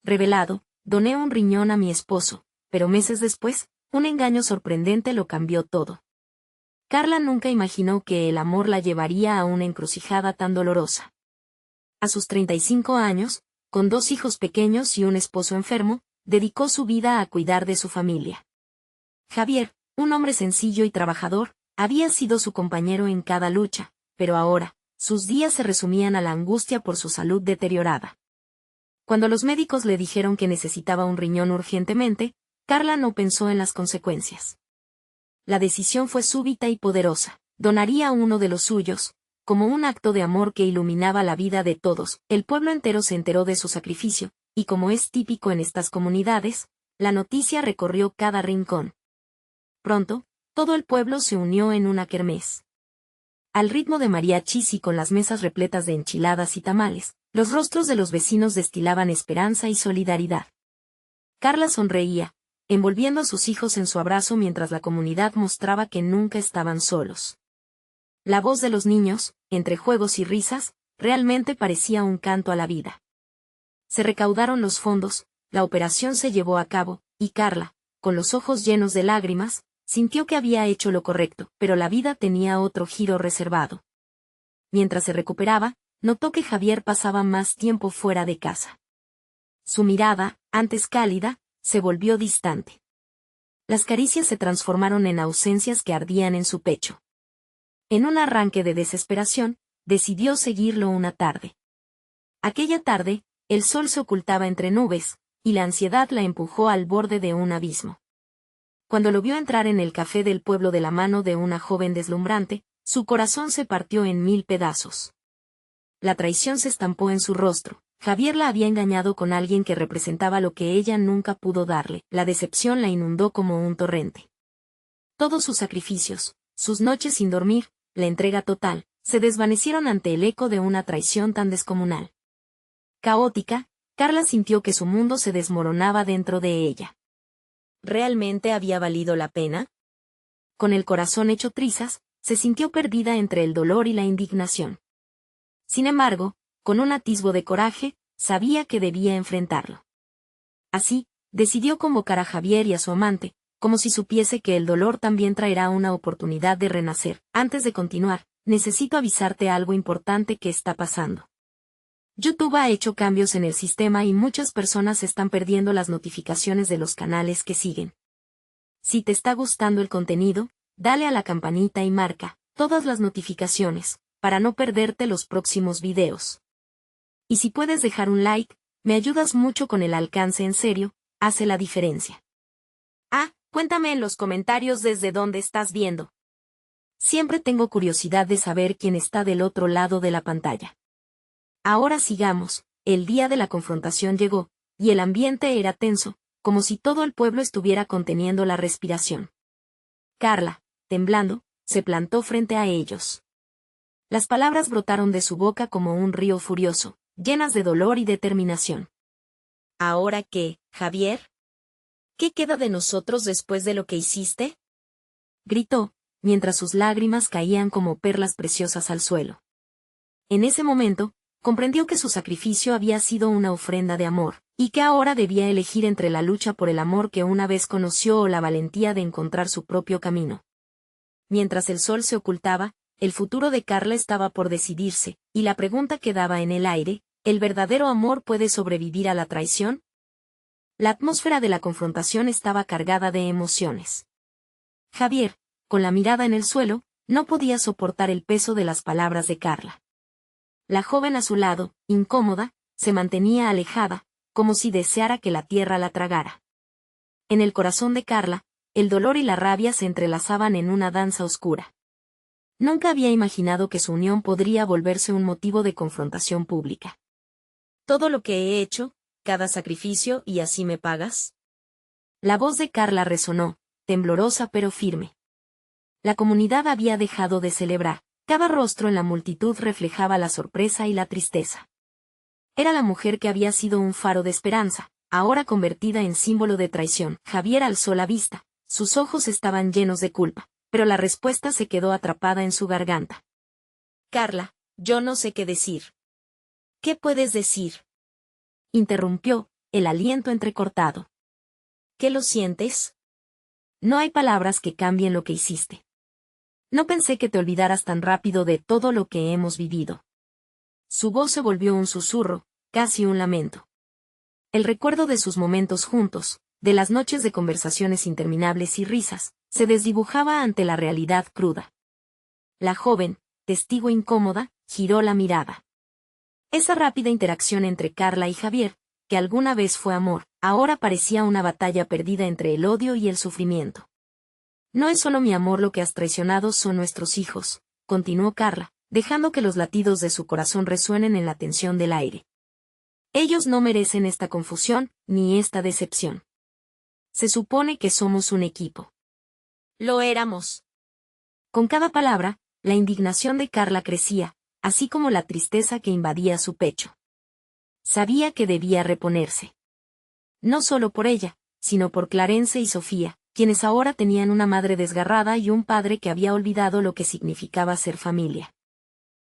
Revelado, doné un riñón a mi esposo, pero meses después, un engaño sorprendente lo cambió todo. Carla nunca imaginó que el amor la llevaría a una encrucijada tan dolorosa. A sus 35 años, con 2 hijos pequeños y un esposo enfermo, dedicó su vida a cuidar de su familia. Javier, un hombre sencillo y trabajador, había sido su compañero en cada lucha, pero ahora, sus días se resumían a la angustia por su salud deteriorada. Cuando los médicos le dijeron que necesitaba un riñón urgentemente, Carla no pensó en las consecuencias. La decisión fue súbita y poderosa. Donaría uno de los suyos, como un acto de amor que iluminaba la vida de todos. El pueblo entero se enteró de su sacrificio, y como es típico en estas comunidades, la noticia recorrió cada rincón. Pronto, todo el pueblo se unió en una kermés. Al ritmo de mariachis y con las mesas repletas de enchiladas y tamales, los rostros de los vecinos destilaban esperanza y solidaridad. Carla sonreía, envolviendo a sus hijos en su abrazo mientras la comunidad mostraba que nunca estaban solos. La voz de los niños, entre juegos y risas, realmente parecía un canto a la vida. Se recaudaron los fondos, la operación se llevó a cabo, y Carla, con los ojos llenos de lágrimas, sintió que había hecho lo correcto, pero la vida tenía otro giro reservado. Mientras se recuperaba, notó que Javier pasaba más tiempo fuera de casa. Su mirada, antes cálida, se volvió distante. Las caricias se transformaron en ausencias que ardían en su pecho. En un arranque de desesperación, decidió seguirlo una tarde. Aquella tarde, el sol se ocultaba entre nubes, y la ansiedad la empujó al borde de un abismo. Cuando lo vio entrar en el café del pueblo de la mano de una joven deslumbrante, su corazón se partió en 1000 pedazos. La traición se estampó en su rostro. Javier la había engañado con alguien que representaba lo que ella nunca pudo darle. La decepción la inundó como un torrente. Todos sus sacrificios, sus noches sin dormir, la entrega total, se desvanecieron ante el eco de una traición tan descomunal. Caótica, Carla sintió que su mundo se desmoronaba dentro de ella. ¿Realmente había valido la pena? Con el corazón hecho trizas, se sintió perdida entre el dolor y la indignación. Sin embargo, con un atisbo de coraje, sabía que debía enfrentarlo. Así, decidió convocar a Javier y a su amante, como si supiese que el dolor también traerá una oportunidad de renacer. Antes de continuar, necesito avisarte algo importante que está pasando. YouTube ha hecho cambios en el sistema y muchas personas están perdiendo las notificaciones de los canales que siguen. Si te está gustando el contenido, dale a la campanita y marca todas las notificaciones, para no perderte los próximos videos. Y si puedes dejar un like, me ayudas mucho con el alcance en serio, hace la diferencia. Cuéntame en los comentarios desde dónde estás viendo. Siempre tengo curiosidad de saber quién está del otro lado de la pantalla. Ahora sigamos, el día de la confrontación llegó, y el ambiente era tenso, como si todo el pueblo estuviera conteniendo la respiración. Carla, temblando, se plantó frente a ellos. Las palabras brotaron de su boca como un río furioso, llenas de dolor y determinación. ¿Ahora qué, Javier? ¿Qué queda de nosotros después de lo que hiciste? Gritó, mientras sus lágrimas caían como perlas preciosas al suelo. En ese momento, comprendió que su sacrificio había sido una ofrenda de amor, y que ahora debía elegir entre la lucha por el amor que una vez conoció o la valentía de encontrar su propio camino. Mientras el sol se ocultaba, el futuro de Carla estaba por decidirse, y la pregunta quedaba en el aire: ¿el verdadero amor puede sobrevivir a la traición? La atmósfera de la confrontación estaba cargada de emociones. Javier, con la mirada en el suelo, no podía soportar el peso de las palabras de Carla. La joven a su lado, incómoda, se mantenía alejada, como si deseara que la tierra la tragara. En el corazón de Carla, el dolor y la rabia se entrelazaban en una danza oscura. Nunca había imaginado que su unión podría volverse un motivo de confrontación pública. ¿Todo lo que he hecho, cada sacrificio, y así me pagas? La voz de Carla resonó, temblorosa pero firme. La comunidad había dejado de celebrar. Cada rostro en la multitud reflejaba la sorpresa y la tristeza. Era la mujer que había sido un faro de esperanza, ahora convertida en símbolo de traición. Javier alzó la vista, sus ojos estaban llenos de culpa, pero la respuesta se quedó atrapada en su garganta. Carla, yo no sé qué decir. ¿Qué puedes decir? Interrumpió, el aliento entrecortado. ¿Qué lo sientes? No hay palabras que cambien lo que hiciste. No pensé que te olvidaras tan rápido de todo lo que hemos vivido. Su voz se volvió un susurro, casi un lamento. El recuerdo de sus momentos juntos, de las noches de conversaciones interminables y risas, se desdibujaba ante la realidad cruda. La joven, testigo incómoda, giró la mirada. Esa rápida interacción entre Carla y Javier, que alguna vez fue amor, ahora parecía una batalla perdida entre el odio y el sufrimiento. No es solo mi amor lo que has traicionado, son nuestros hijos, continuó Carla, dejando que los latidos de su corazón resuenen en la tensión del aire. Ellos no merecen esta confusión, ni esta decepción. Se supone que somos un equipo. Lo éramos. Con cada palabra, la indignación de Carla crecía, así como la tristeza que invadía su pecho. Sabía que debía reponerse. No solo por ella, sino por Clarence y Sofía, quienes ahora tenían una madre desgarrada y un padre que había olvidado lo que significaba ser familia.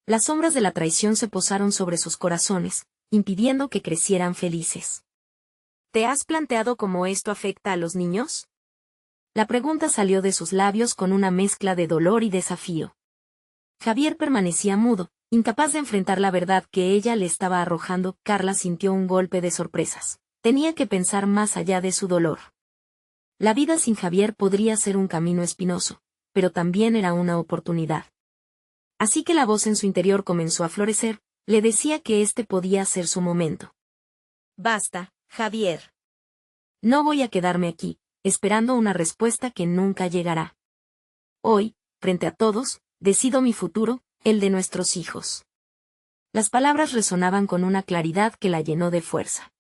Las sombras de la traición se posaron sobre sus corazones, impidiendo que crecieran felices. ¿Te has planteado cómo esto afecta a los niños? La pregunta salió de sus labios con una mezcla de dolor y desafío. Javier permanecía mudo, incapaz de enfrentar la verdad que ella le estaba arrojando. Carla sintió un golpe de sorpresas. Tenía que pensar más allá de su dolor. La vida sin Javier podría ser un camino espinoso, pero también era una oportunidad. Así que la voz en su interior comenzó a florecer, le decía que este podía ser su momento. Basta, Javier. No voy a quedarme aquí, esperando una respuesta que nunca llegará. Hoy, frente a todos, decido mi futuro, el de nuestros hijos. Las palabras resonaban con una claridad que la llenó de fuerza.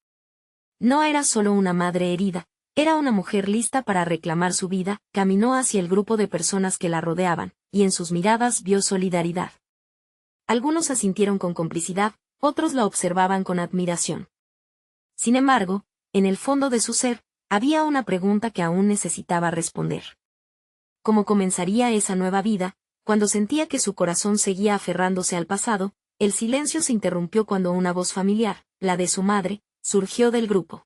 No era solo una madre herida, era una mujer lista para reclamar su vida. Caminó hacia el grupo de personas que la rodeaban, y en sus miradas vio solidaridad. Algunos asintieron con complicidad, otros la observaban con admiración. Sin embargo, en el fondo de su ser, había una pregunta que aún necesitaba responder. ¿Cómo comenzaría esa nueva vida? Cuando sentía que su corazón seguía aferrándose al pasado, el silencio se interrumpió cuando una voz familiar, la de su madre, surgió del grupo.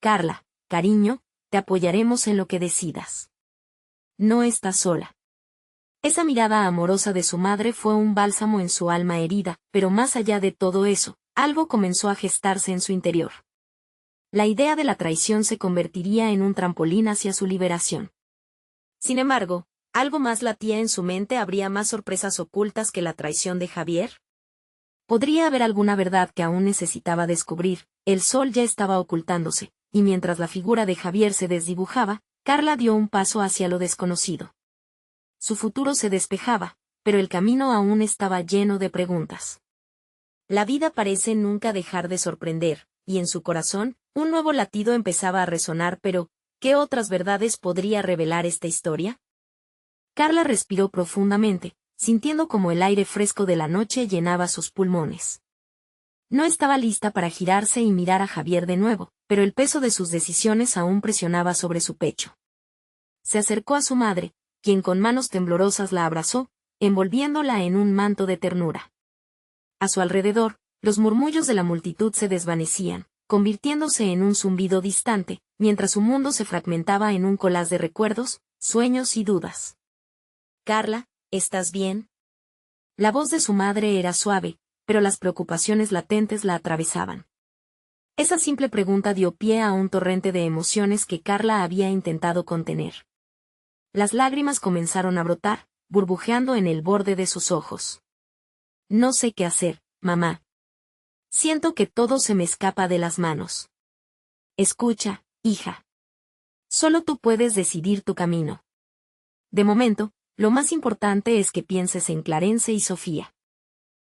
Carla, cariño, te apoyaremos en lo que decidas. No estás sola. Esa mirada amorosa de su madre fue un bálsamo en su alma herida, pero más allá de todo eso, algo comenzó a gestarse en su interior. La idea de la traición se convertiría en un trampolín hacia su liberación. Sin embargo, algo más latía en su mente. ¿Habría más sorpresas ocultas que la traición de Javier? ¿Podría haber alguna verdad que aún necesitaba descubrir? El sol ya estaba ocultándose, y mientras la figura de Javier se desdibujaba, Carla dio un paso hacia lo desconocido. Su futuro se despejaba, pero el camino aún estaba lleno de preguntas. La vida parece nunca dejar de sorprender, y en su corazón, un nuevo latido empezaba a resonar. Pero, ¿qué otras verdades podría revelar esta historia? Carla respiró profundamente, sintiendo como el aire fresco de la noche llenaba sus pulmones. No estaba lista para girarse y mirar a Javier de nuevo, pero el peso de sus decisiones aún presionaba sobre su pecho. Se acercó a su madre, quien con manos temblorosas la abrazó, envolviéndola en un manto de ternura. A su alrededor, los murmullos de la multitud se desvanecían, convirtiéndose en un zumbido distante, mientras su mundo se fragmentaba en un collage de recuerdos, sueños y dudas. Carla, ¿estás bien? La voz de su madre era suave, pero las preocupaciones latentes la atravesaban. Esa simple pregunta dio pie a un torrente de emociones que Carla había intentado contener. Las lágrimas comenzaron a brotar, burbujeando en el borde de sus ojos. No sé qué hacer, mamá. Siento que todo se me escapa de las manos. Escucha, hija. Solo tú puedes decidir tu camino. De momento, lo más importante es que pienses en Clarence y Sofía.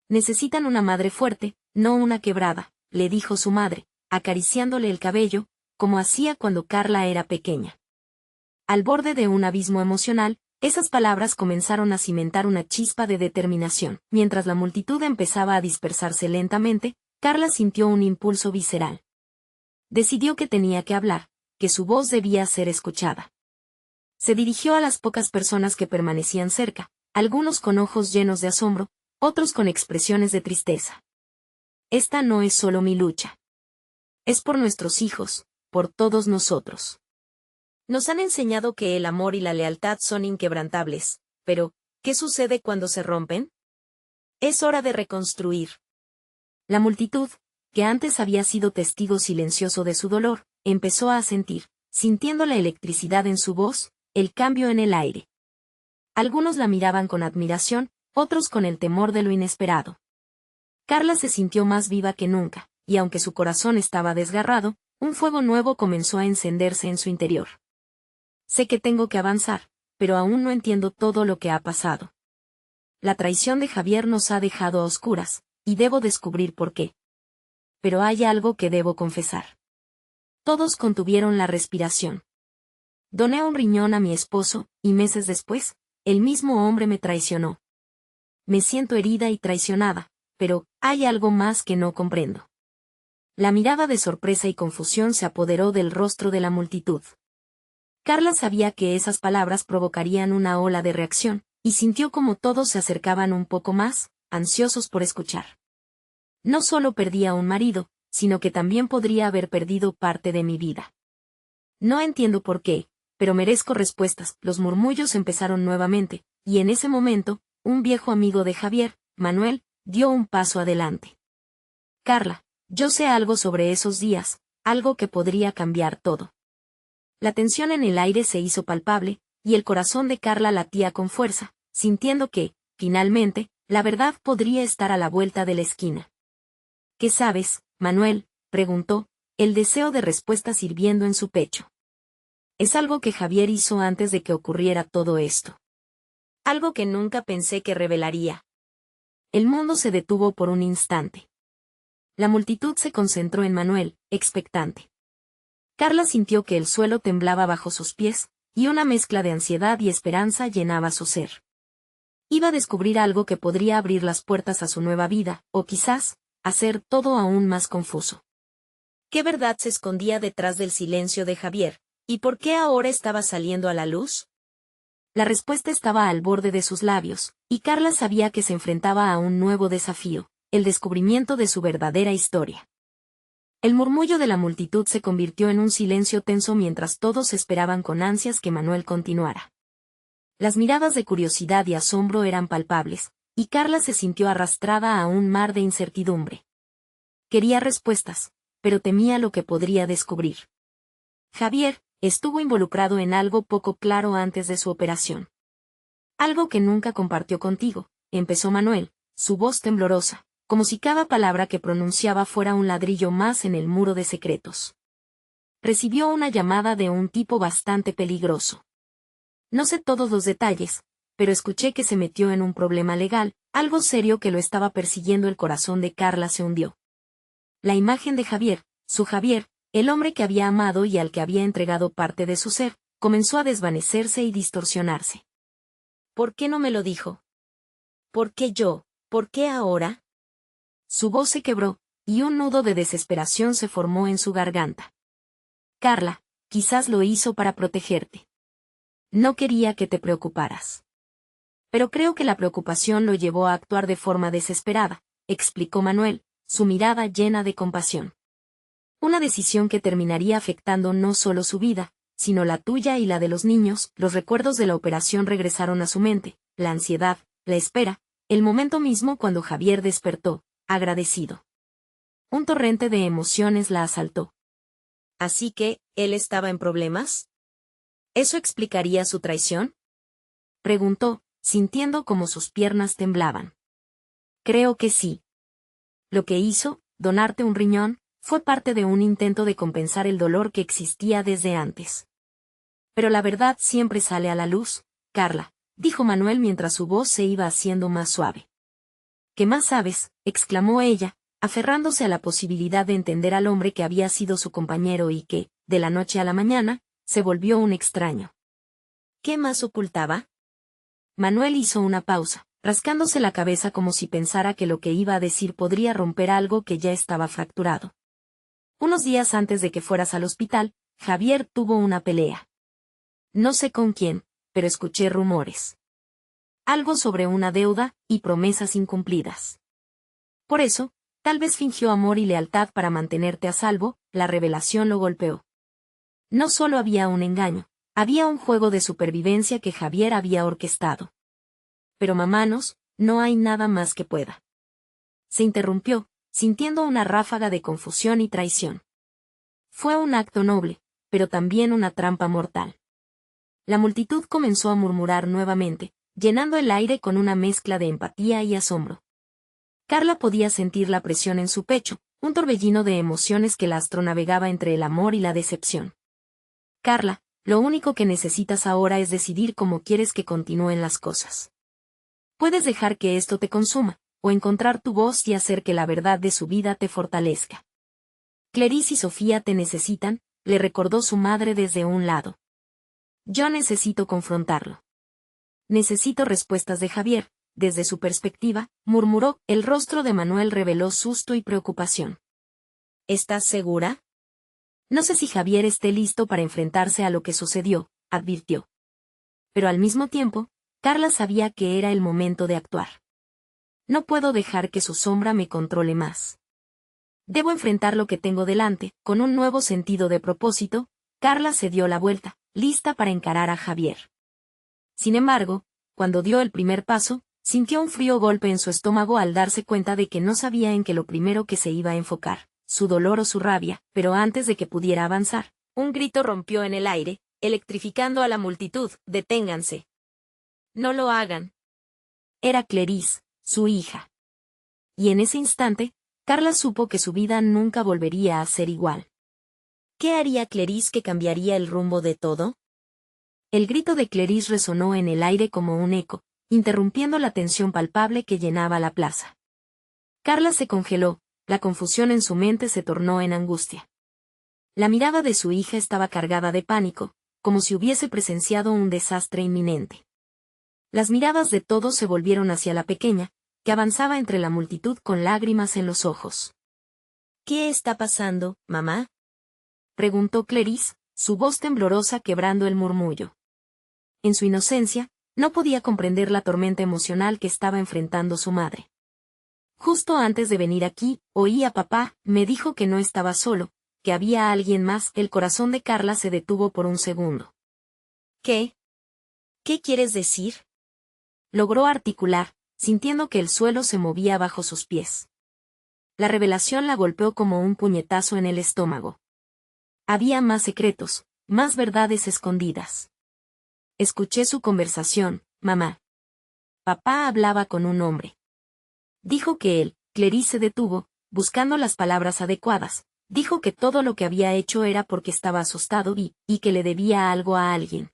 Necesitan una madre fuerte, no una quebrada, le dijo su madre, acariciándole el cabello, como hacía cuando Carla era pequeña. Al borde de un abismo emocional, esas palabras comenzaron a cimentar una chispa de determinación. Mientras la multitud empezaba a dispersarse lentamente, Carla sintió un impulso visceral. Decidió que tenía que hablar, que su voz debía ser escuchada. Se dirigió a las pocas personas que permanecían cerca, algunos con ojos llenos de asombro, otros con expresiones de tristeza. Esta no es solo mi lucha. Es por nuestros hijos, por todos nosotros. Nos han enseñado que el amor y la lealtad son inquebrantables, pero, ¿qué sucede cuando se rompen? Es hora de reconstruir. La multitud, que antes había sido testigo silencioso de su dolor, empezó a sentir, sintiendo la electricidad en su voz, el cambio en el aire. Algunos la miraban con admiración, otros con el temor de lo inesperado. Carla se sintió más viva que nunca, y aunque su corazón estaba desgarrado, un fuego nuevo comenzó a encenderse en su interior. Sé que tengo que avanzar, pero aún no entiendo todo lo que ha pasado. La traición de Javier nos ha dejado a oscuras, y debo descubrir por qué. Pero hay algo que debo confesar. Todos contuvieron la respiración. Doné un riñón a mi esposo, y meses después, el mismo hombre me traicionó. Me siento herida y traicionada, pero hay algo más que no comprendo. La mirada de sorpresa y confusión se apoderó del rostro de la multitud. Carla sabía que esas palabras provocarían una ola de reacción, y sintió como todos se acercaban un poco más, ansiosos por escuchar. No solo perdí a un marido, sino que también podría haber perdido parte de mi vida. No entiendo por qué, pero merezco respuestas. Los murmullos empezaron nuevamente, y en ese momento, un viejo amigo de Javier, Manuel, dio un paso adelante. Carla, yo sé algo sobre esos días, algo que podría cambiar todo. La tensión en el aire se hizo palpable, y el corazón de Carla latía con fuerza, sintiendo que, finalmente, la verdad podría estar a la vuelta de la esquina. ¿Qué sabes, Manuel?, preguntó, el deseo de respuesta hirviendo en su pecho. Es algo que Javier hizo antes de que ocurriera todo esto. Algo que nunca pensé que revelaría. El mundo se detuvo por un instante. La multitud se concentró en Manuel, expectante. Carla sintió que el suelo temblaba bajo sus pies, y una mezcla de ansiedad y esperanza llenaba su ser. Iba a descubrir algo que podría abrir las puertas a su nueva vida, o quizás, hacer todo aún más confuso. ¿Qué verdad se escondía detrás del silencio de Javier, y por qué ahora estaba saliendo a la luz? La respuesta estaba al borde de sus labios, y Carla sabía que se enfrentaba a un nuevo desafío, el descubrimiento de su verdadera historia. El murmullo de la multitud se convirtió en un silencio tenso mientras todos esperaban con ansias que Manuel continuara. Las miradas de curiosidad y asombro eran palpables, y Carla se sintió arrastrada a un mar de incertidumbre. Quería respuestas, pero temía lo que podría descubrir. Javier estuvo involucrado en algo poco claro antes de su operación. Algo que nunca compartió contigo, empezó Manuel, su voz temblorosa, como si cada palabra que pronunciaba fuera un ladrillo más en el muro de secretos. Recibió una llamada de un tipo bastante peligroso. No sé todos los detalles, pero escuché que se metió en un problema legal, algo serio que lo estaba persiguiendo. El corazón de Carla se hundió. La imagen de Javier, su Javier, el hombre que había amado y al que había entregado parte de su ser, comenzó a desvanecerse y distorsionarse. ¿Por qué no me lo dijo? ¿Por qué yo? ¿Por qué ahora? Su voz se quebró, y un nudo de desesperación se formó en su garganta. Carla, quizás lo hizo para protegerte. No quería que te preocuparas. Pero creo que la preocupación lo llevó a actuar de forma desesperada, explicó Manuel, su mirada llena de compasión. Una decisión que terminaría afectando no solo su vida, sino la tuya y la de los niños. Los recuerdos de la operación regresaron a su mente, la ansiedad, la espera, el momento mismo cuando Javier despertó, agradecido. Un torrente de emociones la asaltó. ¿Así que, él estaba en problemas? ¿Eso explicaría su traición?, preguntó, sintiendo como sus piernas temblaban. Creo que sí. Lo que hizo, donarte un riñón, fue parte de un intento de compensar el dolor que existía desde antes. Pero la verdad siempre sale a la luz, Carla, dijo Manuel mientras su voz se iba haciendo más suave. ¿Qué más sabes?, exclamó ella, aferrándose a la posibilidad de entender al hombre que había sido su compañero y que, de la noche a la mañana, se volvió un extraño. ¿Qué más ocultaba? Manuel hizo una pausa, rascándose la cabeza como si pensara que lo que iba a decir podría romper algo que ya estaba fracturado. Unos días antes de que fueras al hospital, Javier tuvo una pelea. No sé con quién, pero escuché rumores. Algo sobre una deuda y promesas incumplidas. Por eso, Tal vez fingió amor y lealtad para mantenerte a salvo, la revelación lo golpeó. No solo había un engaño, había un juego de supervivencia que Javier había orquestado. Pero mamanos, no hay nada más que pueda. Se interrumpió, sintiendo una ráfaga de confusión y traición. Fue un acto noble, pero también una trampa mortal. La multitud comenzó a murmurar nuevamente, llenando el aire con una mezcla de empatía y asombro. Carla podía sentir la presión en su pecho, un torbellino de emociones que la astronavegaba entre el amor y la decepción. Carla, lo único que necesitas ahora es decidir cómo quieres que continúen las cosas. Puedes dejar que esto te consuma, o encontrar tu voz y hacer que la verdad de su vida te fortalezca. Clarice y Sofía te necesitan, le recordó su madre desde un lado. Yo necesito confrontarlo. Necesito respuestas de Javier, desde su perspectiva, murmuró, el rostro de Manuel reveló susto y preocupación. ¿Estás segura? No sé si Javier esté listo para enfrentarse a lo que sucedió, advirtió. Pero al mismo tiempo, Carla sabía que era el momento de actuar. No puedo dejar que su sombra me controle más. Debo enfrentar lo que tengo delante, con un nuevo sentido de propósito. Carla se dio la vuelta, lista para encarar a Javier. Sin embargo, cuando dio el primer paso, sintió un frío golpe en su estómago al darse cuenta de que no sabía en qué lo primero que se iba a enfocar, su dolor o su rabia, pero antes de que pudiera avanzar, un grito rompió en el aire, electrificando a la multitud, «¡Deténganse! No lo hagan». Era Clarice, su hija. Y en ese instante, Carla supo que su vida nunca volvería a ser igual. ¿Qué haría Clarice que cambiaría el rumbo de todo? El grito de Clarice resonó en el aire como un eco, interrumpiendo la tensión palpable que llenaba la plaza. Carla se congeló, la confusión en su mente se tornó en angustia. La mirada de su hija estaba cargada de pánico, como si hubiese presenciado un desastre inminente. Las miradas de todos se volvieron hacia la pequeña, que avanzaba entre la multitud con lágrimas en los ojos. «¿Qué está pasando, mamá?», preguntó Clarice, su voz temblorosa quebrando el murmullo. En su inocencia, no podía comprender la tormenta emocional que estaba enfrentando su madre. Justo antes de venir aquí, oí a papá, me dijo que no estaba solo, que había alguien más. El corazón de Carla se detuvo por un segundo. ¿Qué? ¿Qué quieres decir?, logró articular, sintiendo que el suelo se movía bajo sus pies. La revelación la golpeó como un puñetazo en el estómago. Había más secretos, más verdades escondidas. Escuché su conversación, mamá. Papá hablaba con un hombre. Dijo que él, Clarice se detuvo, buscando las palabras adecuadas. Dijo que todo lo que había hecho era porque estaba asustado y que le debía algo a alguien.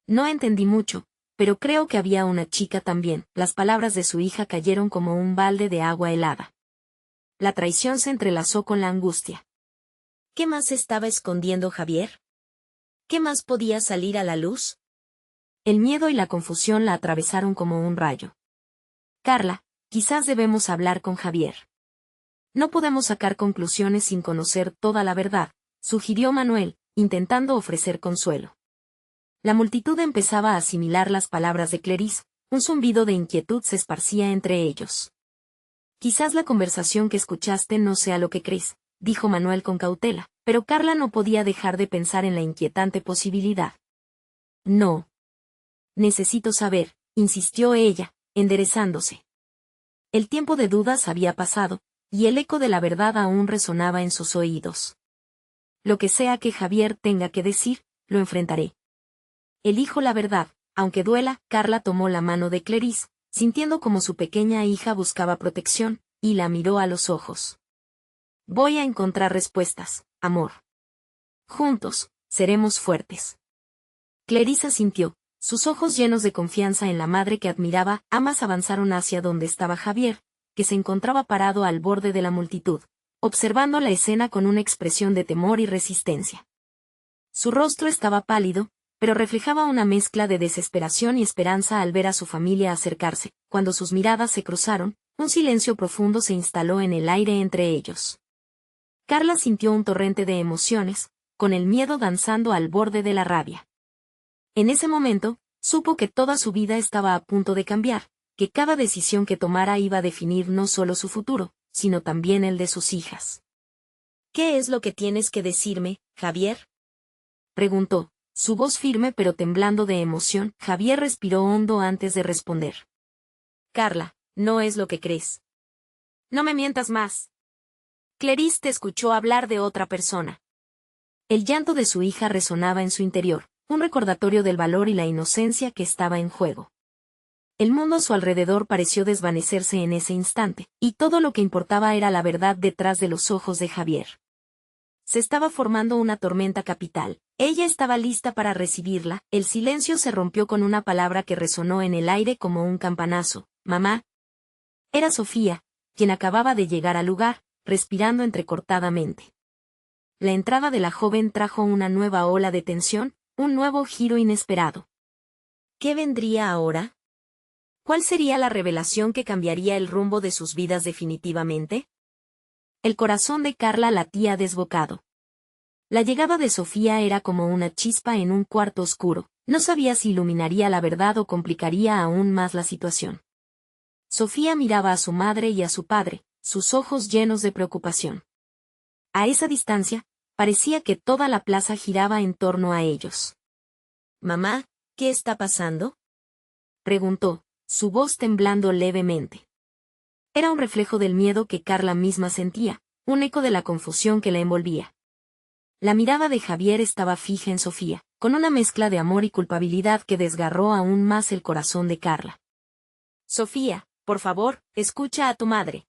No entendí mucho, pero creo que había una chica también. Las palabras de su hija cayeron como un balde de agua helada. La traición se entrelazó con la angustia. ¿Qué más estaba escondiendo Javier? ¿Qué más podía salir a la luz? El miedo y la confusión la atravesaron como un rayo. Carla, quizás debemos hablar con Javier. No podemos sacar conclusiones sin conocer toda la verdad, sugirió Manuel, intentando ofrecer consuelo. La multitud empezaba a asimilar las palabras de Clarice, un zumbido de inquietud se esparcía entre ellos. Quizás la conversación que escuchaste no sea lo que crees, dijo Manuel con cautela, pero Carla no podía dejar de pensar en la inquietante posibilidad. No. Necesito saber, insistió ella, enderezándose. El tiempo de dudas había pasado, y el eco de la verdad aún resonaba en sus oídos. Lo que sea que Javier tenga que decir, lo enfrentaré. Elijo la verdad, aunque duela. Carla tomó la mano de Clarice, sintiendo como su pequeña hija buscaba protección, y la miró a los ojos. Voy a encontrar respuestas, amor. Juntos, seremos fuertes. Clarice asintió, sus ojos llenos de confianza en la madre que admiraba. Ambas avanzaron hacia donde estaba Javier, que se encontraba parado al borde de la multitud, observando la escena con una expresión de temor y resistencia. Su rostro estaba pálido, pero reflejaba una mezcla de desesperación y esperanza al ver a su familia acercarse. Cuando sus miradas se cruzaron, un silencio profundo se instaló en el aire entre ellos. Carla sintió un torrente de emociones, con el miedo danzando al borde de la rabia. En ese momento, supo que toda su vida estaba a punto de cambiar, que cada decisión que tomara iba a definir no solo su futuro, sino también el de sus hijas. ¿Qué es lo que tienes que decirme, Javier? Preguntó, su voz firme pero temblando de emoción. Javier respiró hondo antes de responder. Carla, no es lo que crees. No me mientas más. Clarice te escuchó hablar de otra persona. El llanto de su hija resonaba en su interior, un recordatorio del valor y la inocencia que estaba en juego. El mundo a su alrededor pareció desvanecerse en ese instante, y todo lo que importaba era la verdad detrás de los ojos de Javier. Se estaba formando una tormenta capital. Ella estaba lista para recibirla. El silencio se rompió con una palabra que resonó en el aire como un campanazo. Mamá. Era Sofía, quien acababa de llegar al lugar, respirando entrecortadamente. La entrada de la joven trajo una nueva ola de tensión, un nuevo giro inesperado. ¿Qué vendría ahora? ¿Cuál sería la revelación que cambiaría el rumbo de sus vidas definitivamente? El corazón de Carla latía desbocado. La llegada de Sofía era como una chispa en un cuarto oscuro. No sabía si iluminaría la verdad o complicaría aún más la situación. Sofía miraba a su madre y a su padre, sus ojos llenos de preocupación. A esa distancia, parecía que toda la plaza giraba en torno a ellos. Mamá, ¿qué está pasando? Preguntó, su voz temblando levemente. Era un reflejo del miedo que Carla misma sentía, un eco de la confusión que la envolvía. La mirada de Javier estaba fija en Sofía, con una mezcla de amor y culpabilidad que desgarró aún más el corazón de Carla. Sofía, por favor, escucha a tu madre.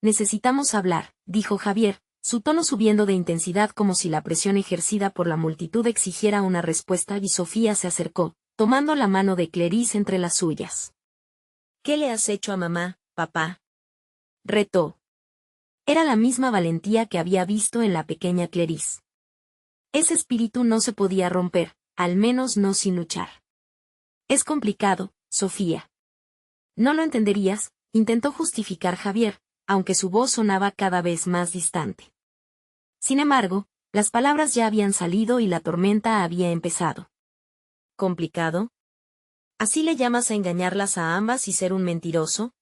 Necesitamos hablar, dijo Javier, su tono subiendo de intensidad como si la presión ejercida por la multitud exigiera una respuesta, y Sofía se acercó, tomando la mano de Clarice entre las suyas. ¿Qué le has hecho a mamá, papá? Retó. Era la misma valentía que había visto en la pequeña Clarice. Ese espíritu no se podía romper, al menos no sin luchar. Es complicado, Sofía. No lo entenderías, intentó justificar Javier, aunque su voz sonaba cada vez más distante. Sin embargo, las palabras ya habían salido y la tormenta había empezado. ¿Complicado? ¿Así le llamas a engañarlas a ambas y ser un mentiroso?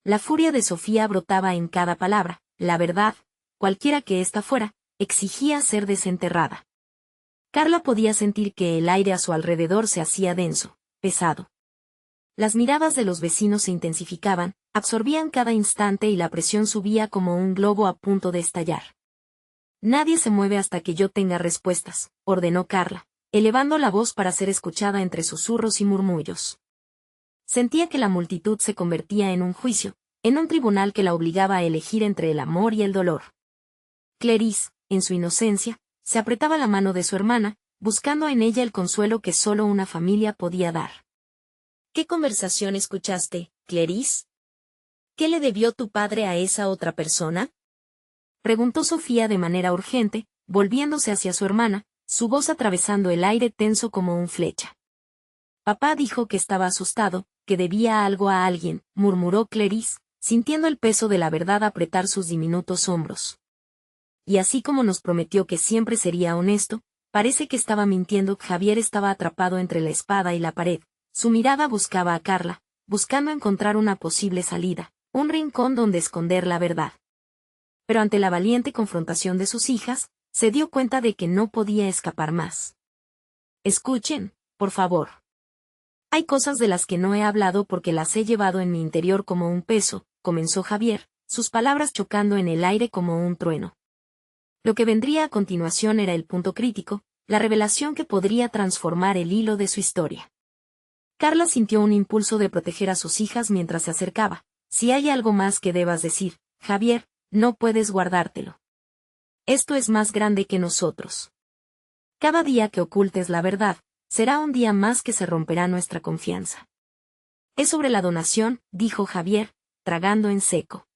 La furia de Sofía brotaba en cada palabra. La verdad, cualquiera que ésta fuera, exigía ser desenterrada. Carla podía sentir que el aire a su alrededor se hacía denso, pesado. Las miradas de los vecinos se intensificaban, absorbían cada instante y la presión subía como un globo a punto de estallar. Nadie se mueve hasta que yo tenga respuestas, ordenó Carla, elevando la voz para ser escuchada entre susurros y murmullos. Sentía que la multitud se convertía en un juicio, en un tribunal que la obligaba a elegir entre el amor y el dolor. Clarice, en su inocencia, se apretaba la mano de su hermana, buscando en ella el consuelo que solo una familia podía dar. ¿Qué conversación escuchaste, Clarice? ¿Qué le debió tu padre a esa otra persona? Preguntó Sofía de manera urgente, volviéndose hacia su hermana, su voz atravesando el aire tenso como un flecha. Papá dijo que estaba asustado, que debía algo a alguien, murmuró Clarice, sintiendo el peso de la verdad apretar sus diminutos hombros. Y así como nos prometió que siempre sería honesto, parece que estaba mintiendo. Javier estaba atrapado entre la espada y la pared, su mirada buscaba a Carla, buscando encontrar una posible salida, un rincón donde esconder la verdad. Pero ante la valiente confrontación de sus hijas, se dio cuenta de que no podía escapar más. Escuchen, por favor. Hay cosas de las que no he hablado porque las he llevado en mi interior como un peso, comenzó Javier, sus palabras chocando en el aire como un trueno. Lo que vendría a continuación era el punto crítico, la revelación que podría transformar el hilo de su historia. Carla sintió un impulso de proteger a sus hijas mientras se acercaba. Si hay algo más que debas decir, Javier, no puedes guardártelo. Esto es más grande que nosotros. Cada día que ocultes la verdad, será un día más que se romperá nuestra confianza. Es sobre la donación, dijo Javier, tragando en seco.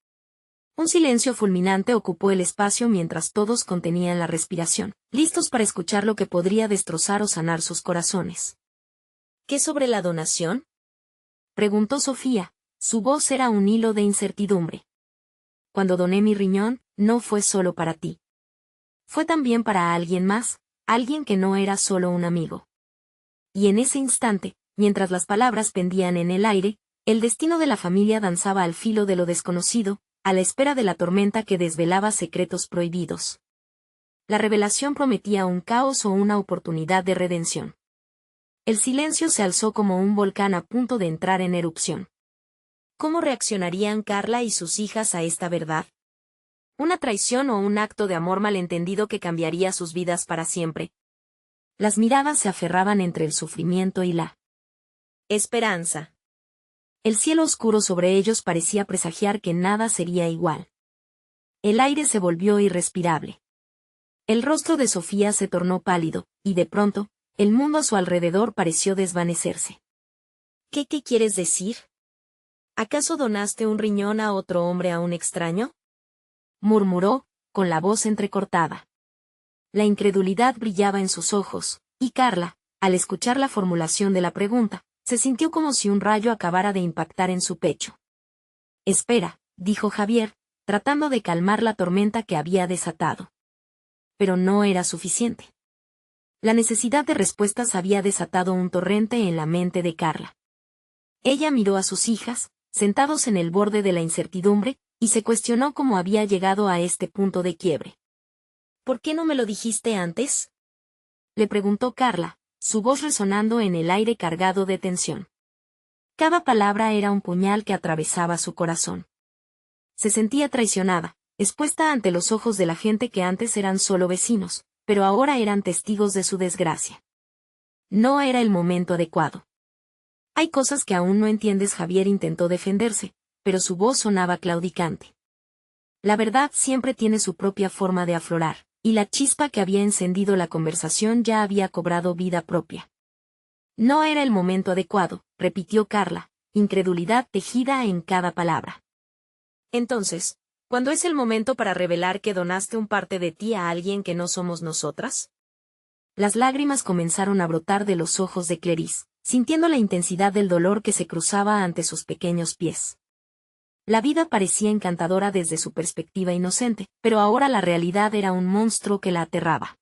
Un silencio fulminante ocupó el espacio mientras todos contenían la respiración, listos para escuchar lo que podría destrozar o sanar sus corazones. ¿Qué sobre la donación? Preguntó Sofía, su voz era un hilo de incertidumbre. Cuando doné mi riñón, no fue solo para ti. Fue también para alguien más, alguien que no era solo un amigo. Y en ese instante, mientras las palabras pendían en el aire, el destino de la familia danzaba al filo de lo desconocido, a la espera de la tormenta que desvelaba secretos prohibidos. La revelación prometía un caos o una oportunidad de redención. El silencio se alzó como un volcán a punto de entrar en erupción. ¿Cómo reaccionarían Carla y sus hijas a esta verdad? ¿Una traición o un acto de amor malentendido que cambiaría sus vidas para siempre? Las miradas se aferraban entre el sufrimiento y la esperanza. El cielo oscuro sobre ellos parecía presagiar que nada sería igual. El aire se volvió irrespirable. El rostro de Sofía se tornó pálido, y de pronto, el mundo a su alrededor pareció desvanecerse. ¿Qué quieres decir? ¿Acaso donaste un riñón a otro hombre, a un extraño? Murmuró, con la voz entrecortada. La incredulidad brillaba en sus ojos, y Carla, al escuchar la formulación de la pregunta, se sintió como si un rayo acabara de impactar en su pecho. Espera, dijo Javier, tratando de calmar la tormenta que había desatado. Pero no era suficiente. La necesidad de respuestas había desatado un torrente en la mente de Carla. Ella miró a sus hijas, sentados en el borde de la incertidumbre, y se cuestionó cómo había llegado a este punto de quiebre. ¿Por qué no me lo dijiste antes?, le preguntó Carla, su voz resonando en el aire cargado de tensión. Cada palabra era un puñal que atravesaba su corazón. Se sentía traicionada, expuesta ante los ojos de la gente que antes eran solo vecinos, pero ahora eran testigos de su desgracia. No era el momento adecuado. Hay cosas que aún no entiendes. Javier intentó defenderse, pero su voz sonaba claudicante. La verdad siempre tiene su propia forma de aflorar, y la chispa que había encendido la conversación ya había cobrado vida propia. No era el momento adecuado, repitió Carla, incredulidad tejida en cada palabra. Entonces, ¿cuándo es el momento para revelar que donaste un parte de ti a alguien que no somos nosotras? Las lágrimas comenzaron a brotar de los ojos de Clarice, sintiendo la intensidad del dolor que se cruzaba ante sus pequeños pies. La vida parecía encantadora desde su perspectiva inocente, pero ahora la realidad era un monstruo que la aterraba.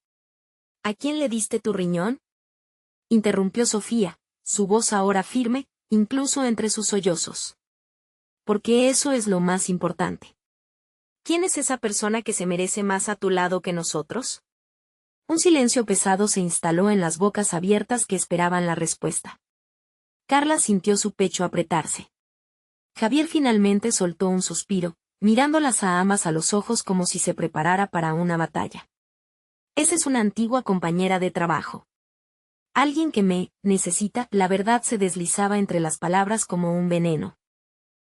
¿A quién le diste tu riñón?, interrumpió Sofía, su voz ahora firme, incluso entre sus sollozos. Porque eso es lo más importante. ¿Quién es esa persona que se merece más a tu lado que nosotros? Un silencio pesado se instaló en las bocas abiertas que esperaban la respuesta. Carla sintió su pecho apretarse. Javier finalmente soltó un suspiro, mirándolas a ambas a los ojos como si se preparara para una batalla. Esa es una antigua compañera de trabajo. Alguien que me necesita. La verdad se deslizaba entre las palabras como un veneno.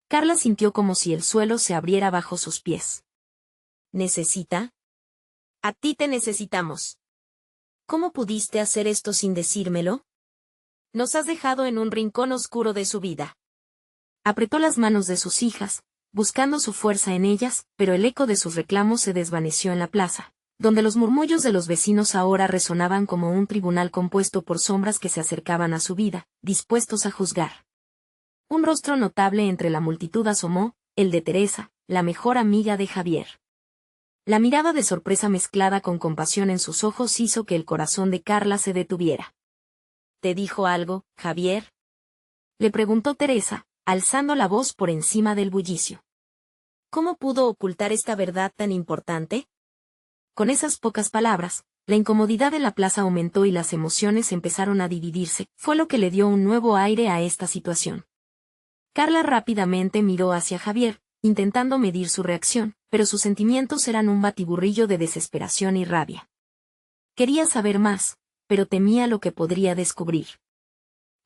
Carla sintió como si el suelo se abriera bajo sus pies. ¿Necesita? A ti te necesitamos. ¿Cómo pudiste hacer esto sin decírmelo? Nos has dejado en un rincón oscuro de su vida. Apretó las manos de sus hijas, buscando su fuerza en ellas, pero el eco de sus reclamos se desvaneció en la plaza, donde los murmullos de los vecinos ahora resonaban como un tribunal compuesto por sombras que se acercaban a su vida, dispuestos a juzgar. Un rostro notable entre la multitud asomó, el de Teresa, la mejor amiga de Javier. La mirada de sorpresa mezclada con compasión en sus ojos hizo que el corazón de Carla se detuviera. ¿Te dijo algo, Javier?, le preguntó Teresa, alzando la voz por encima del bullicio. ¿Cómo pudo ocultar esta verdad tan importante? Con esas pocas palabras, la incomodidad de la plaza aumentó y las emociones empezaron a dividirse. Fue lo que le dio un nuevo aire a esta situación. Carla rápidamente miró hacia Javier, intentando medir su reacción, pero sus sentimientos eran un batiburrillo de desesperación y rabia. Quería saber más, pero temía lo que podría descubrir.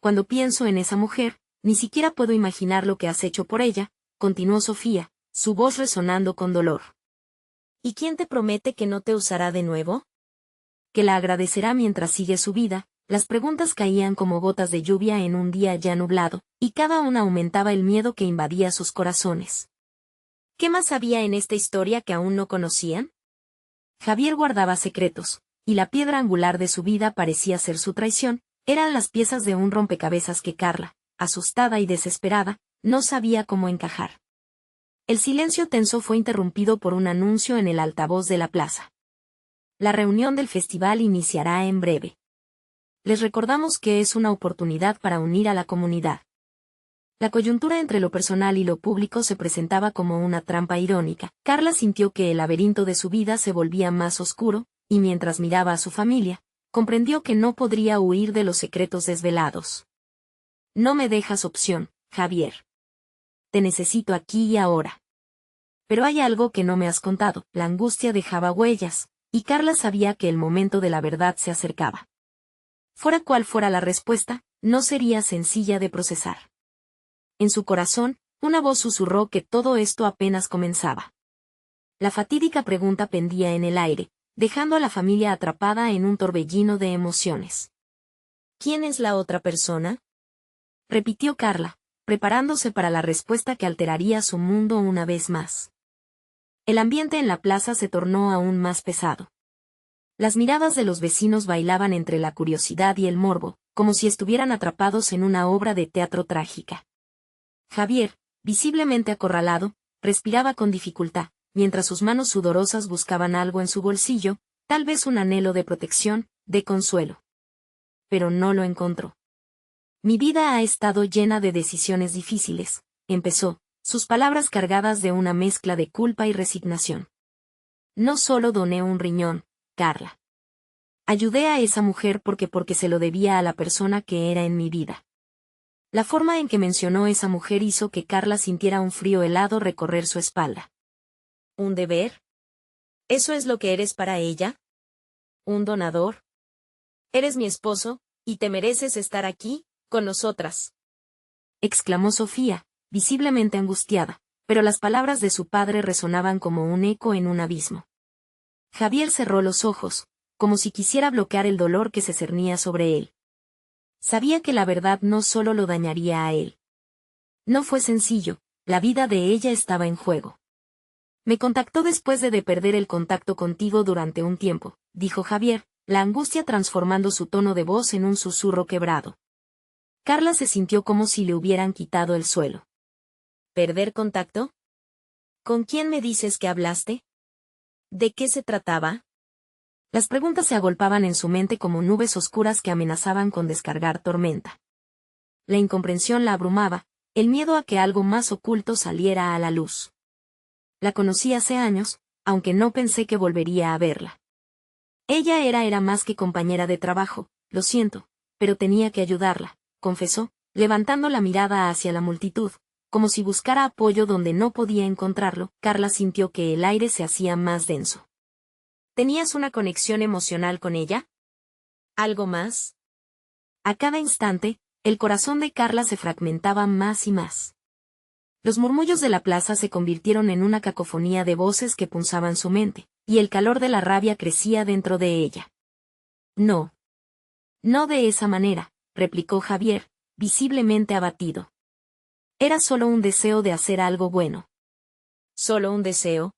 Cuando pienso en esa mujer, ni siquiera puedo imaginar lo que has hecho por ella, continuó Sofía, su voz resonando con dolor. ¿Y quién te promete que no te usará de nuevo? Que la agradecerá mientras sigue su vida. Las preguntas caían como gotas de lluvia en un día ya nublado, y cada una aumentaba el miedo que invadía sus corazones. ¿Qué más había en esta historia que aún no conocían? Javier guardaba secretos, y la piedra angular de su vida parecía ser su traición. Eran las piezas de un rompecabezas que Carla, asustada y desesperada, no sabía cómo encajar. El silencio tenso fue interrumpido por un anuncio en el altavoz de la plaza. La reunión del festival iniciará en breve. Les recordamos que es una oportunidad para unir a la comunidad. La coyuntura entre lo personal y lo público se presentaba como una trampa irónica. Carla sintió que el laberinto de su vida se volvía más oscuro, y mientras miraba a su familia, comprendió que no podría huir de los secretos desvelados. No me dejas opción, Javier. Te necesito aquí y ahora. Pero hay algo que no me has contado. La angustia dejaba huellas, y Carla sabía que el momento de la verdad se acercaba. Fuera cual fuera la respuesta, no sería sencilla de procesar. En su corazón, una voz susurró que todo esto apenas comenzaba. La fatídica pregunta pendía en el aire, dejando a la familia atrapada en un torbellino de emociones. ¿Quién es la otra persona?, repitió Carla, preparándose para la respuesta que alteraría su mundo una vez más. El ambiente en la plaza se tornó aún más pesado. Las miradas de los vecinos bailaban entre la curiosidad y el morbo, como si estuvieran atrapados en una obra de teatro trágica. Javier, visiblemente acorralado, respiraba con dificultad, mientras sus manos sudorosas buscaban algo en su bolsillo, tal vez un anhelo de protección, de consuelo. Pero no lo encontró. Mi vida ha estado llena de decisiones difíciles, empezó, sus palabras cargadas de una mezcla de culpa y resignación. No solo doné un riñón, Carla. Ayudé a esa mujer porque se lo debía a la persona que era en mi vida. La forma en que mencionó esa mujer hizo que Carla sintiera un frío helado recorrer su espalda. ¿Un deber? ¿Eso es lo que eres para ella? ¿Un donador? Eres mi esposo, y te mereces estar aquí, con nosotras, exclamó Sofía, visiblemente angustiada, pero las palabras de su padre resonaban como un eco en un abismo. Javier cerró los ojos, como si quisiera bloquear el dolor que se cernía sobre él. Sabía que la verdad no solo lo dañaría a él. No fue sencillo, la vida de ella estaba en juego. Me contactó después de perder el contacto contigo durante un tiempo, dijo Javier, la angustia transformando su tono de voz en un susurro quebrado. Carla se sintió como si le hubieran quitado el suelo. ¿Perder contacto? ¿Con quién me dices que hablaste? ¿De qué se trataba? Las preguntas se agolpaban en su mente como nubes oscuras que amenazaban con descargar tormenta. La incomprensión la abrumaba, el miedo a que algo más oculto saliera a la luz. La conocí hace años, aunque no pensé que volvería a verla. Ella era más que compañera de trabajo, lo siento, pero tenía que ayudarla, confesó, levantando la mirada hacia la multitud, como si buscara apoyo donde no podía encontrarlo. Carla sintió que el aire se hacía más denso. ¿Tenías una conexión emocional con ella? ¿Algo más? A cada instante, el corazón de Carla se fragmentaba más y más. Los murmullos de la plaza se convirtieron en una cacofonía de voces que punzaban su mente, y el calor de la rabia crecía dentro de ella. No. No de esa manera, replicó Javier, visiblemente abatido. Era solo un deseo de hacer algo bueno. ¿Solo un deseo?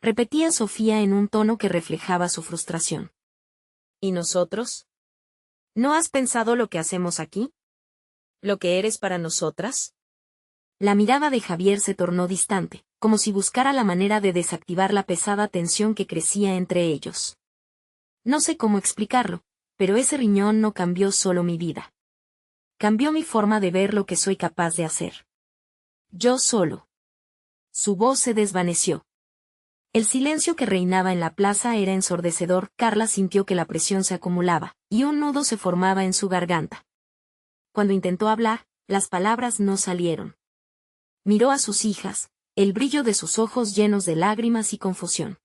Repetía Sofía en un tono que reflejaba su frustración. ¿Y nosotros? ¿No has pensado lo que hacemos aquí? ¿Lo que eres para nosotras? La mirada de Javier se tornó distante, como si buscara la manera de desactivar la pesada tensión que crecía entre ellos. No sé cómo explicarlo, pero ese riñón no cambió solo mi vida. Cambió mi forma de ver lo que soy capaz de hacer. Yo solo. Su voz se desvaneció. El silencio que reinaba en la plaza era ensordecedor. Carla sintió que la presión se acumulaba, y un nudo se formaba en su garganta. Cuando intentó hablar, las palabras no salieron. Miró a sus hijas, el brillo de sus ojos llenos de lágrimas y confusión.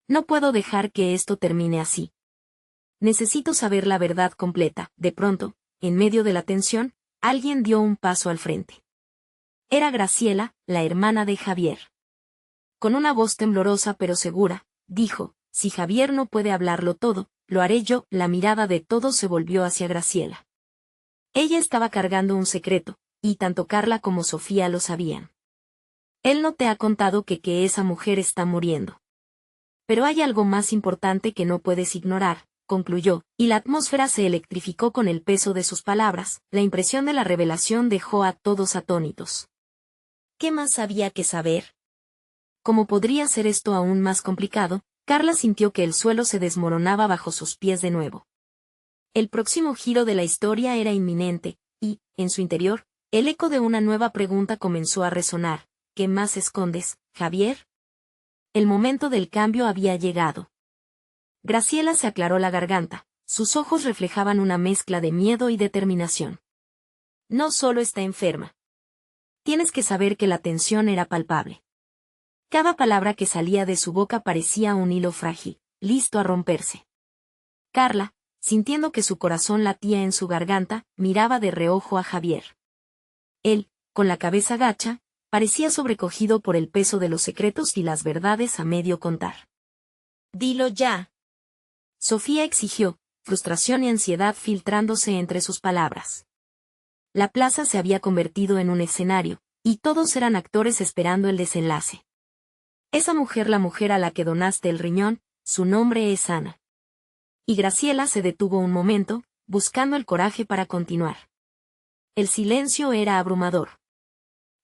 No puedo dejar que esto termine así. Necesito saber la verdad completa. De pronto, en medio de la tensión, alguien dio un paso al frente. Era Graciela, la hermana de Javier. Con una voz temblorosa pero segura, dijo, si Javier no puede hablarlo todo, lo haré yo. La mirada de todos se volvió hacia Graciela. Ella estaba cargando un secreto, y tanto Carla como Sofía lo sabían. Él no te ha contado que esa mujer está muriendo. Pero hay algo más importante que no puedes ignorar, concluyó, y la atmósfera se electrificó con el peso de sus palabras. La impresión de la revelación dejó a todos atónitos. ¿Qué más había que saber? Como podría ser esto aún más complicado, Carla sintió que el suelo se desmoronaba bajo sus pies de nuevo. El próximo giro de la historia era inminente, y, en su interior, El eco de una nueva pregunta comenzó a resonar. ¿Qué más escondes, Javier? El momento del cambio había llegado. Graciela se aclaró la garganta, sus ojos reflejaban una mezcla de miedo y determinación. No solo está enferma. Tienes que saber que la tensión era palpable. Cada palabra que salía de su boca parecía un hilo frágil, listo a romperse. Carla, sintiendo que su corazón latía en su garganta, miraba de reojo a Javier. Él, con la cabeza gacha, parecía sobrecogido por el peso de los secretos y las verdades a medio contar. «Dilo ya», Sofía exigió, frustración y ansiedad filtrándose entre sus palabras. La plaza se había convertido en un escenario, y todos eran actores esperando el desenlace. Esa mujer, la mujer a la que donaste el riñón, su nombre es Ana. Y Graciela se detuvo un momento, buscando el coraje para continuar. El silencio era abrumador.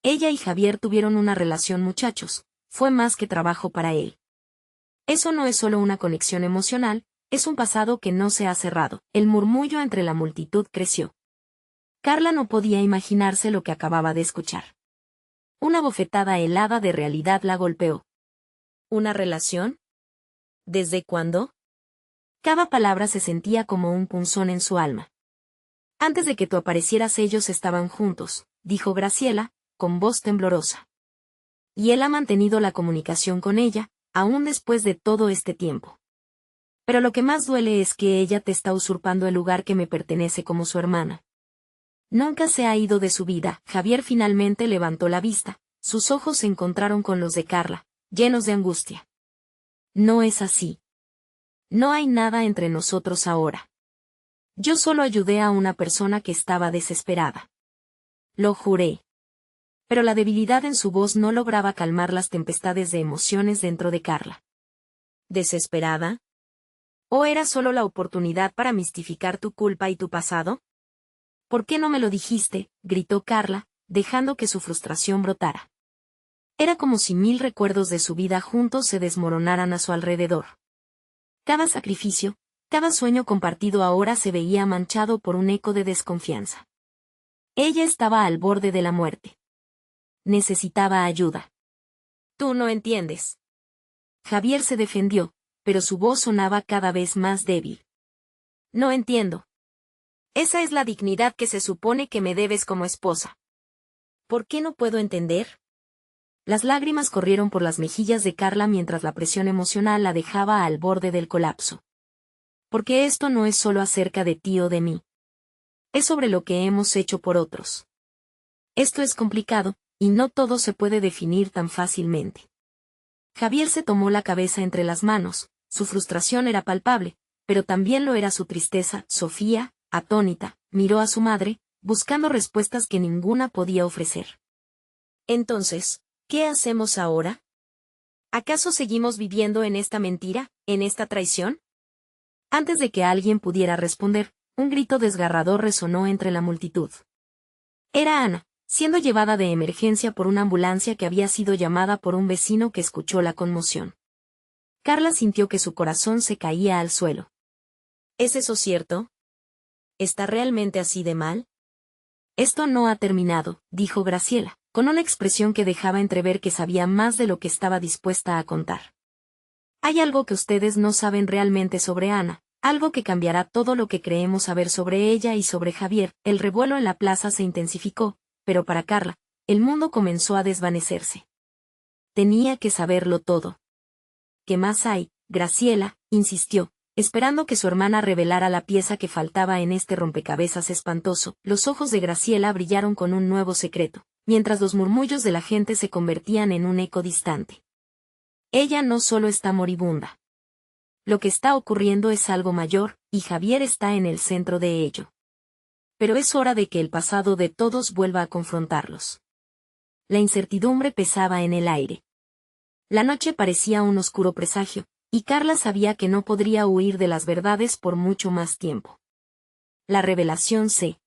Ella y Javier tuvieron una relación, muchachos, fue más que trabajo para él. Eso no es solo una conexión emocional, es un pasado que no se ha cerrado. El murmullo entre la multitud creció. Carla no podía imaginarse lo que acababa de escuchar. Una bofetada helada de realidad la golpeó. ¿Una relación? ¿Desde cuándo? Cada palabra se sentía como un punzón en su alma. Antes de que tú aparecieras ellos estaban juntos, dijo Graciela, con voz temblorosa. Y él ha mantenido la comunicación con ella, aún después de todo este tiempo. Pero lo que más duele es que ella te está usurpando el lugar que me pertenece como su hermana. Nunca se ha ido de su vida. Javier finalmente levantó la vista, sus ojos se encontraron con los de Carla, llenos de angustia. No es así. No hay nada entre nosotros ahora. Yo solo ayudé a una persona que estaba desesperada. Lo juré. Pero la debilidad en su voz no lograba calmar las tempestades de emociones dentro de Carla. ¿Desesperada? ¿O era solo la oportunidad para mistificar tu culpa y tu pasado? ¿Por qué no me lo dijiste?, gritó Carla, dejando que su frustración brotara. Era como si 1000 recuerdos de su vida juntos se desmoronaran a su alrededor. Cada sacrificio, cada sueño compartido ahora se veía manchado por un eco de desconfianza. Ella estaba al borde de la muerte. Necesitaba ayuda. Tú no entiendes. Javier se defendió, pero su voz sonaba cada vez más débil. No entiendo. Esa es la dignidad que se supone que me debes como esposa. ¿Por qué no puedo entender? Las lágrimas corrieron por las mejillas de Carla mientras la presión emocional la dejaba al borde del colapso. Porque esto no es solo acerca de ti o de mí. Es sobre lo que hemos hecho por otros. Esto es complicado, y no todo se puede definir tan fácilmente. Javier se tomó la cabeza entre las manos, su frustración era palpable, pero también lo era su tristeza. Sofía, atónita, miró a su madre, buscando respuestas que ninguna podía ofrecer. Entonces, ¿qué hacemos ahora? ¿Acaso seguimos viviendo en esta mentira, en esta traición? Antes de que alguien pudiera responder, un grito desgarrador resonó entre la multitud. Era Ana, siendo llevada de emergencia por una ambulancia que había sido llamada por un vecino que escuchó la conmoción. Carla sintió que su corazón se caía al suelo. ¿Es eso cierto? ¿Está realmente así de mal? Esto no ha terminado, dijo Graciela, con una expresión que dejaba entrever que sabía más de lo que estaba dispuesta a contar. Hay algo que ustedes no saben realmente sobre Ana, algo que cambiará todo lo que creemos saber sobre ella y sobre Javier. El revuelo en la plaza se intensificó, pero para Carla, el mundo comenzó a desvanecerse. Tenía que saberlo todo. ¿Qué más hay? Graciela insistió, esperando que su hermana revelara la pieza que faltaba en este rompecabezas espantoso. Los ojos de Graciela brillaron con un nuevo secreto, mientras los murmullos de la gente se convertían en un eco distante. Ella no solo está moribunda. Lo que está ocurriendo es algo mayor, y Javier está en el centro de ello. Pero es hora de que el pasado de todos vuelva a confrontarlos. La incertidumbre pesaba en el aire. La noche parecía un oscuro presagio, y Carla sabía que no podría huir de las verdades por mucho más tiempo. La revelación se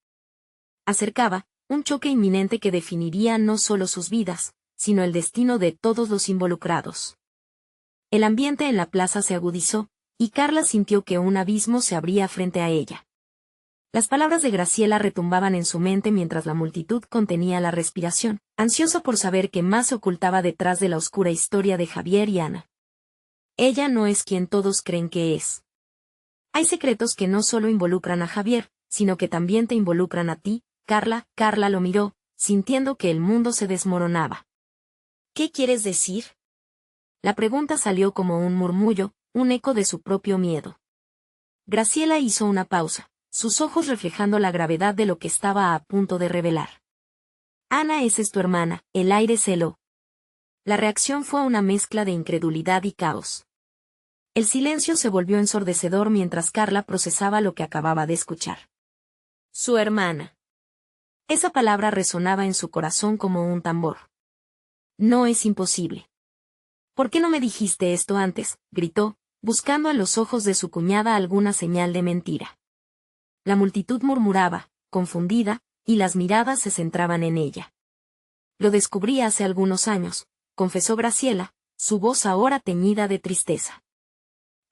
acercaba, un choque inminente que definiría no solo sus vidas, sino el destino de todos los involucrados. El ambiente en la plaza se agudizó, y Carla sintió que un abismo se abría frente a ella. Las palabras de Graciela retumbaban en su mente mientras la multitud contenía la respiración, ansioso por saber qué más se ocultaba detrás de la oscura historia de Javier y Ana. Ella no es quien todos creen que es. Hay secretos que no solo involucran a Javier, sino que también te involucran a ti, Carla. Carla lo miró, sintiendo que el mundo se desmoronaba. ¿Qué quieres decir? La pregunta salió como un murmullo, un eco de su propio miedo. Graciela hizo una pausa, sus ojos reflejando la gravedad de lo que estaba a punto de revelar. Ana, esa es tu hermana. El aire se heló. La reacción fue una mezcla de incredulidad y caos. El silencio se volvió ensordecedor mientras Carla procesaba lo que acababa de escuchar. Su hermana. Esa palabra resonaba en su corazón como un tambor. No es imposible. ¿Por qué no me dijiste esto antes?, gritó, buscando en los ojos de su cuñada alguna señal de mentira. La multitud murmuraba, confundida, y las miradas se centraban en ella. Lo descubrí hace algunos años, confesó Graciela, su voz ahora teñida de tristeza.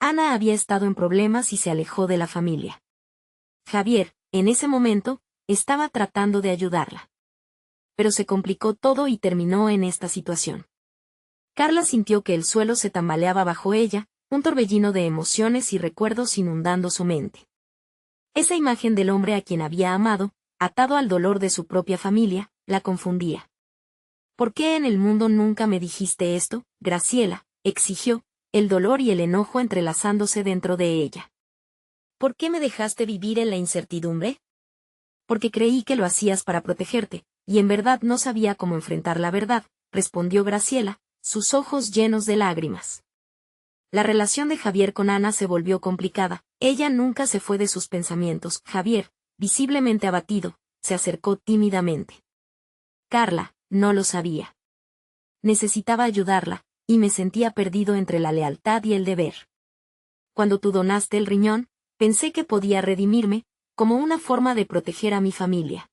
Ana había estado en problemas y se alejó de la familia. Javier, en ese momento, estaba tratando de ayudarla. Pero se complicó todo y terminó en esta situación. Carla sintió que el suelo se tambaleaba bajo ella, un torbellino de emociones y recuerdos inundando su mente. Esa imagen del hombre a quien había amado, atado al dolor de su propia familia, la confundía. ¿Por qué en el mundo nunca me dijiste esto, Graciela?, exigió, el dolor y el enojo entrelazándose dentro de ella. ¿Por qué me dejaste vivir en la incertidumbre? Porque creí que lo hacías para protegerte, y en verdad no sabía cómo enfrentar la verdad, respondió Graciela, sus ojos llenos de lágrimas. La relación de Javier con Ana se volvió complicada, ella nunca se fue de sus pensamientos. Javier, visiblemente abatido, se acercó tímidamente. Carla, no lo sabía. Necesitaba ayudarla, y me sentía perdido entre la lealtad y el deber. Cuando tú donaste el riñón, pensé que podía redimirme, como una forma de proteger a mi familia.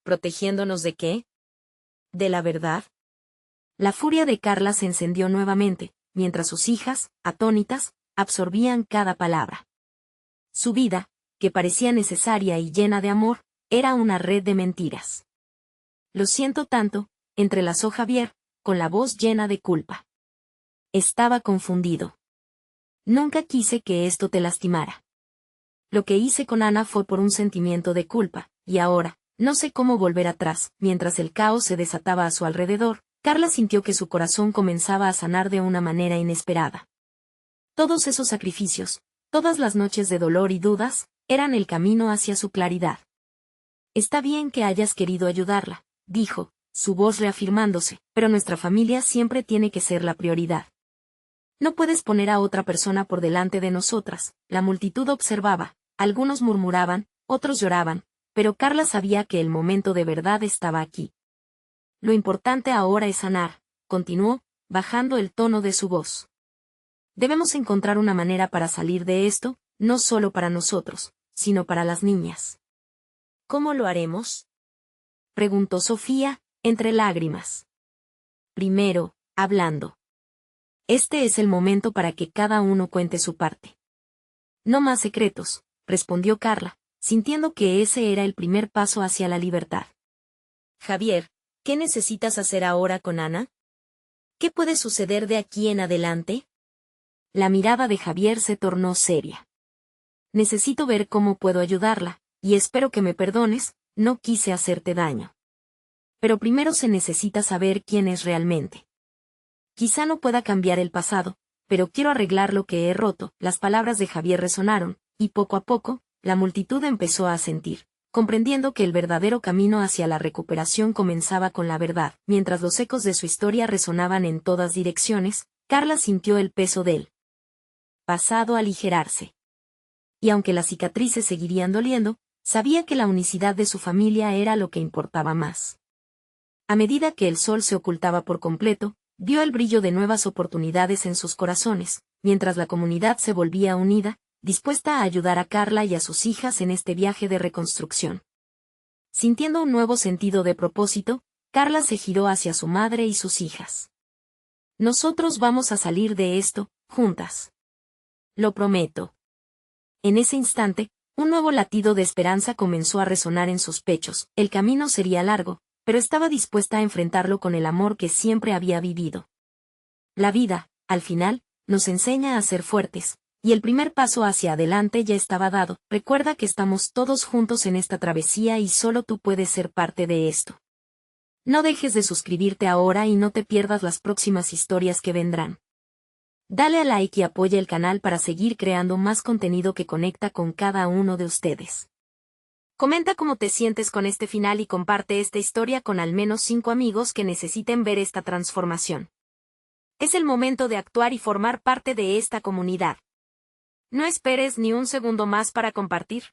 ¿Protegiéndonos de qué? ¿De la verdad? La furia de Carla se encendió nuevamente, mientras sus hijas, atónitas, absorbían cada palabra. Su vida, que parecía necesaria y llena de amor, era una red de mentiras. Lo siento tanto, entrelazó Javier, con la voz llena de culpa. Estaba confundido. Nunca quise que esto te lastimara. Lo que hice con Ana fue por un sentimiento de culpa, y ahora, no sé cómo volver atrás. Mientras el caos se desataba a su alrededor, Carla sintió que su corazón comenzaba a sanar de una manera inesperada. Todos esos sacrificios, todas las noches de dolor y dudas, eran el camino hacia su claridad. Está bien que hayas querido ayudarla, dijo, su voz reafirmándose, pero nuestra familia siempre tiene que ser la prioridad. No puedes poner a otra persona por delante de nosotras. La multitud observaba, algunos murmuraban, otros lloraban, pero Carla sabía que el momento de verdad estaba aquí. Lo importante ahora es sanar, continuó, bajando el tono de su voz. Debemos encontrar una manera para salir de esto, no solo para nosotros, sino para las niñas. ¿Cómo lo haremos?, preguntó Sofía, entre lágrimas. Primero, hablando. Este es el momento para que cada uno cuente su parte. No más secretos, respondió Carla, sintiendo que ese era el primer paso hacia la libertad. Javier, ¿qué necesitas hacer ahora con Ana? ¿Qué puede suceder de aquí en adelante? La mirada de Javier se tornó seria. Necesito ver cómo puedo ayudarla, y espero que me perdones, no quise hacerte daño. Pero primero se necesita saber quién es realmente. Quizá no pueda cambiar el pasado, pero quiero arreglar lo que he roto. Las palabras de Javier resonaron, y poco a poco, la multitud empezó a sentir, comprendiendo que el verdadero camino hacia la recuperación comenzaba con la verdad. Mientras los ecos de su historia resonaban en todas direcciones, Carla sintió el peso del pasado aligerarse. Y aunque las cicatrices seguirían doliendo, sabía que la unicidad de su familia era lo que importaba más. A medida que el sol se ocultaba por completo, vio el brillo de nuevas oportunidades en sus corazones, mientras la comunidad se volvía unida, dispuesta a ayudar a Carla y a sus hijas en este viaje de reconstrucción. Sintiendo un nuevo sentido de propósito, Carla se giró hacia su madre y sus hijas. Nosotros vamos a salir de esto, juntas. Lo prometo. En ese instante, Un nuevo latido de esperanza comenzó a resonar en sus pechos. El camino sería largo, pero estaba dispuesta a enfrentarlo con el amor que siempre había vivido. La vida, al final, nos enseña a ser fuertes, y el primer paso hacia adelante ya estaba dado. Recuerda que estamos todos juntos en esta travesía y solo tú puedes ser parte de esto. No dejes de suscribirte ahora y no te pierdas las próximas historias que vendrán. Dale a like y apoya el canal para seguir creando más contenido que conecta con cada uno de ustedes. Comenta cómo te sientes con este final y comparte esta historia con al menos 5 amigos que necesiten ver esta transformación. Es el momento de actuar y formar parte de esta comunidad. No esperes ni un segundo más para compartir.